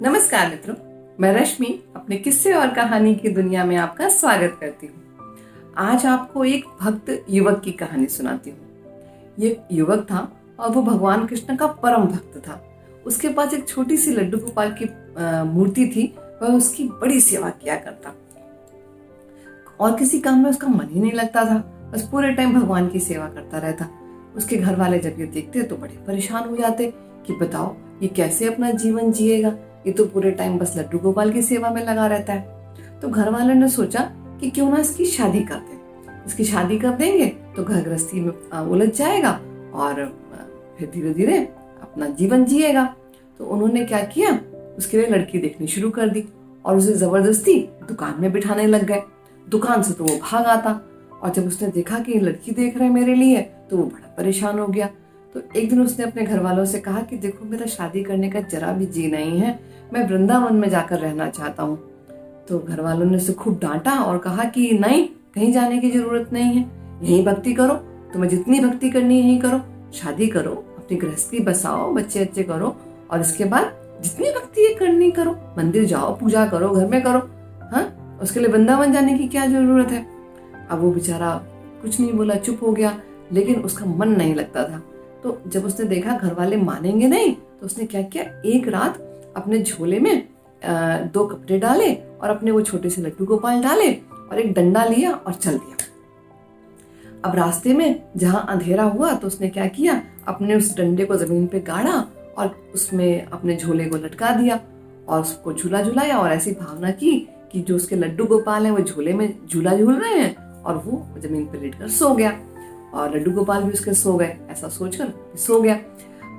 नमस्कार मित्रों, मैं रश्मि अपने किस्से और कहानी की दुनिया में आपका स्वागत करती हूँ। आज आपको एक भक्त युवक की कहानी सुनाती हूँ। ये युवक था और वो भगवान कृष्ण का परम भक्त था। उसके पास एक छोटी सी लड्डू गोपाल की मूर्ति थी। वह उसकी बड़ी सेवा किया करता और किसी काम में उसका मन ही नहीं लगता था। बस पूरे टाइम भगवान की सेवा करता रहता। उसके घर वाले जब ये देखते तो बड़े परेशान हो जाते कि बताओ ये कैसे अपना जीवन जिएगा, ये तो पूरे टाइम बस लड्डू गोपाल की सेवा में लगा रहता है। तो घर वालों ने सोचा कि क्यों ना इसकी शादी कर दें। इसकी शादी कर देंगे तो घर गृहस्थी में उलझ जाएगा और फिर धीरे धीरे अपना जीवन जिएगा। तो उन्होंने क्या किया, उसके लिए लड़की देखनी शुरू कर दी और उसे जबरदस्ती दुकान में बिठाने लग गए। दुकान से तो वो भाग आता और जब उसने देखा कि लड़की देख रहे हैं मेरे लिए तो वो बड़ा परेशान हो गया। तो एक दिन उसने अपने घर वालों से कहा कि देखो मेरा शादी करने का जरा भी जी नहीं है, मैं वृंदावन में जाकर रहना चाहता हूँ। तो घर वालों ने उसे खूब डांटा और कहा कि नहीं, कहीं जाने की जरूरत नहीं है, यहीं भक्ति करो, तुम्हें जितनी भक्ति करनी है यहीं करो, शादी करो, अपनी गृहस्थी बसाओ, बच्चे अच्छे करो और इसके बाद जितनी भक्ति करनी करो, मंदिर जाओ, पूजा करो, घर में करो। हाँ, उसके लिए वृंदावन जाने की क्या जरूरत है। अब वो बेचारा कुछ नहीं बोला, चुप हो गया, लेकिन उसका मन नहीं लगता था। तो जब उसने देखा घर वाले मानेंगे नहीं तो उसने क्या किया, एक रात अपने झोले में 2 कपड़े डाले और अपने वो छोटे से लड्डू गोपाल डाले और एक डंडा लिया और चल दिया। अब रास्ते में जहां अंधेरा हुआ तो उसने क्या किया, अपने उस डंडे को जमीन पे गाड़ा और उसमें अपने झोले को लटका दिया और उसको झूला झुलाया और ऐसी भावना की कि जो उसके लड्डू गोपाल हैं वो झोले में झूला झूल रहे हैं और वो जमीन पे लेटकर सो गया और लड्डू गोपाल भी उसके सो गए। ऐसा सोचकर सो गया।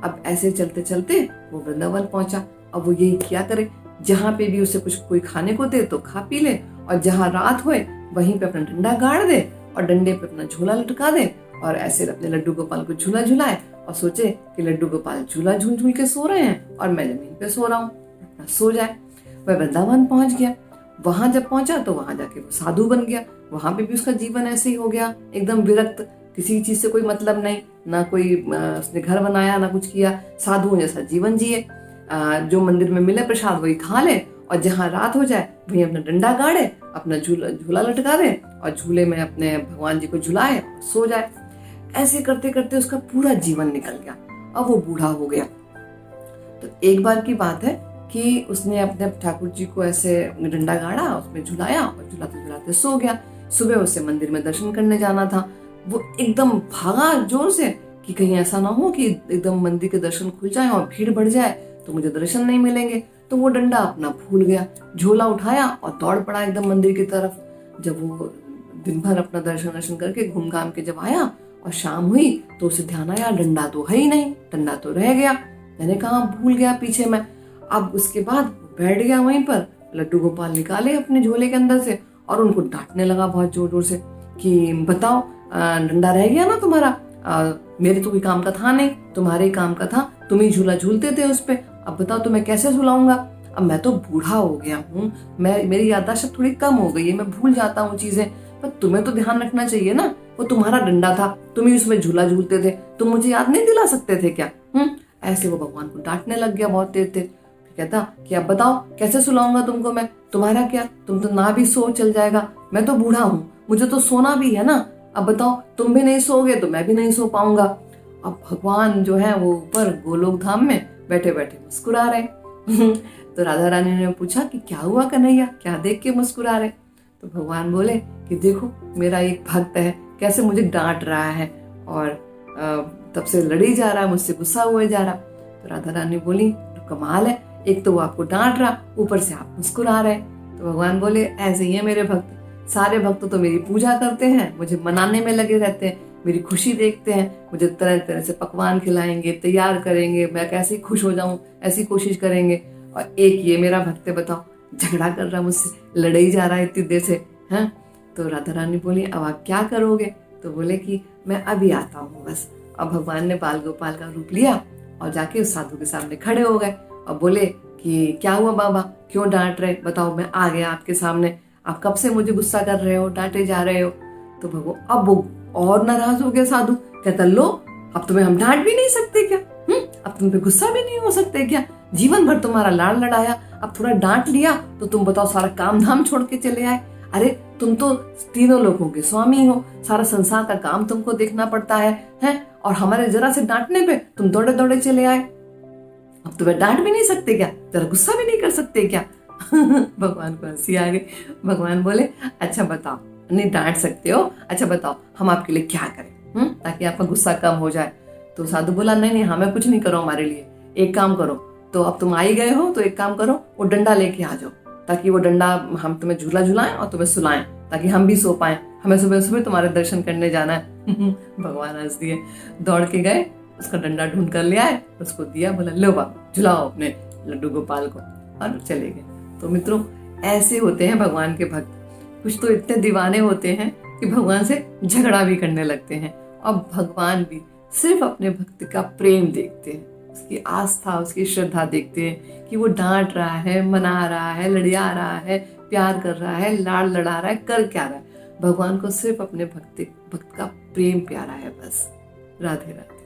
अब ऐसे चलते चलते वो वृंदावन पहुंचा। अब वो यही क्या करे, जहां पे भी उसे कुछ कोई खाने को दे तो खा पी ले और जहां रात होए वहीं पे अपना डंडा गाड़ दे और डंडे पे अपना झोला लटका दे और ऐसे अपने लड्डू गोपाल को झूला झुलाए और सोचे कि लड्डू गोपाल झूला झूल झूल के सो रहे हैं और मैं जमीन पे सो रहा हूँ, अपना सो जाए। वह वृंदावन पहुंच गया। वहां जब पहुंचा तो वहां जाके वो साधु बन गया। वहां पे भी उसका जीवन ऐसे ही हो गया, एकदम विरक्त, किसी चीज से कोई मतलब नहीं, ना कोई उसने घर बनाया ना कुछ किया, साधुओं जैसा जीवन जिए। जो मंदिर में मिले प्रसाद वही खा ले और जहां रात हो जाए वहीं अपना डंडा गाड़े, अपना झूला लटका दे और झूले में अपने भगवान जी को झुलाए और सो जाए। ऐसे करते करते उसका पूरा जीवन निकल गया। अब वो बूढ़ा हो गया। तो एक बार की बात है कि उसने अपने ठाकुर जी को ऐसे डंडा गाड़ा, उसमें झुलाया और झुलाते झुलाते सो गया। सुबह उसे मंदिर में दर्शन करने जाना था। वो एकदम भागा जोर से कि कहीं ऐसा ना हो कि एकदम मंदिर के दर्शन खुल जाए और भीड़ बढ़ जाए तो मुझे दर्शन नहीं मिलेंगे। तो वो डंडा अपना भूल गया, झोला उठाया और दौड़ पड़ा एकदम मंदिर की तरफ। जब वो दिन भर अपना दर्शन करके घूम घाम के जब आया और शाम हुई तो उसे ध्यान आया डंडा तो है ही नहीं, डंडा तो रह गया, मैंने कहा भूल गया पीछे में। अब उसके बाद बैठ गया वहीं पर, लड्डू गोपाल निकाले अपने झोले के अंदर से और उनको डांटने लगा बहुत जोर जोर से कि बताओ डंडा रह गया ना तुम्हारा, मेरे तो कोई काम का था नहीं, तुम्हारे काम का था, तुम ही झूला झूलते थे उस पे, अब बताओ तो मैं कैसे झुलाऊंगा। अब मैं तो बूढ़ा हो गया हूँ, मेरी याददाश्त थोड़ी कम हो गई है, मैं भूल जाता हूँ चीजें, पर तुम्हें तो ध्यान रखना चाहिए ना, वो तुम्हारा डंडा था, तुम ही उसमें झूला झूलते थे, तुम मुझे याद नहीं दिला सकते थे क्या। ऐसे वो भगवान को डांटने लग गया बहुत देर तक। कहता कि अब बताओ कैसे सुलाऊंगा तुमको मैं, तुम्हारा क्या, तुम तो ना भी सो चल जाएगा, मैं तो बूढ़ा हूँ, मुझे तो सोना भी है ना, अब बताओ तुम भी नहीं सोओगे तो मैं भी नहीं सो पाऊंगा। अब भगवान जो है वो ऊपर गोलोक धाम में बैठे बैठे मुस्कुरा रहे। तो राधा रानी ने पूछा कि क्या हुआ कन्हैया, क्या देख के मुस्कुरा रहे। तो भगवान बोले कि देखो मेरा एक भक्त है कैसे मुझे डांट रहा है और तब से लड़ी जा रहा है, मुझसे गुस्सा हुए जा रहा। तो राधा रानी बोली कमाल है, एक तो वो आपको डांट रहा, ऊपर से आप मुस्कुरा रहे। तो भगवान बोले ऐसे ही है मेरे भक्त, सारे भक्त तो मेरी पूजा करते हैं, मुझे मनाने में लगे रहते हैं, मेरी खुशी देखते हैं, मुझे तरह तरह से पकवान खिलाएंगे, तैयार करेंगे, मैं कैसे खुश हो जाऊं ऐसी कोशिश करेंगे। और एक ये मेरा भक्त है बताओ झगड़ा कर रहा मुझसे, लड़े ही जा रहा है इतनी देर से। हैं तो राधा रानी बोली अब आप क्या करोगे। तो बोले कि मैं अभी आता हूँ बस। अब भगवान ने बाल गोपाल का रूप लिया और जाके उस साधु के सामने खड़े हो गए और बोले कि क्या हुआ बाबा, क्यों डांट रहे, बताओ मैं आ गया आपके सामने, आप कब से मुझे गुस्सा कर रहे हो, डांटे जा रहे हो। तो भगवान अब वो और नाराज हो गया साधु, कहता लो अब तुम्हें हम डांट भी नहीं सकते क्या, अब तुम पे गुस्सा भी नहीं हो सकते क्या, जीवन भर तुम्हारा लाड़ लड़ाया, अब थोड़ा डांट लिया तो तुम बताओ सारा काम धाम छोड़ के चले आए। अरे तुम तो तीनों लोगों के स्वामी हो, सारा संसार का काम तुमको देखना पड़ता है? और हमारे जरा से डांटने पे तुम दौड़े दौड़े चले आए। अब तुम्हें डांट भी नहीं सकते क्या? जरा गुस्सा भी नहीं कर सकते क्या? भगवान को हंसी आ गई। भगवान बोले अच्छा बताओ, नहीं डांट सकते हो, अच्छा बताओ हम आपके लिए क्या करें ताकि आपका गुस्सा कम हो जाए। तो साधु बोला नहीं नहीं हमें कुछ नहीं करो, हमारे लिए एक काम करो, तो अब तुम आ ही गए हो तो एक काम करो, वो डंडा लेके आ जाओ, ताकि वो डंडा हम तुम्हें झूला झुलाएं और तुम्हें सुलाएं, ताकि हम भी सो पाए, हमें सुबह सुबह तुम्हारे दर्शन करने जाना है। भगवान हंस दिए, दौड़ के गए, उसका डंडा ढूंढ कर ले आए, उसको दिया, बोला लो बाबू झुलाओ अपने लड्डू गोपाल को, और चले गए। तो मित्रों ऐसे होते हैं भगवान के भक्त, कुछ तो इतने दीवाने होते हैं कि भगवान से झगड़ा भी करने लगते हैं, और भगवान भी सिर्फ अपने भक्त का प्रेम देखते हैं, उसकी आस्था, उसकी श्रद्धा देखते हैं कि वो डांट रहा है, मना रहा है, लड़िया रहा है, प्यार कर रहा है, लाड़ लड़ा रहा है, कर क्या रहा है। भगवान को सिर्फ अपने भक्त का प्रेम प्यारा है बस। राधे राधे।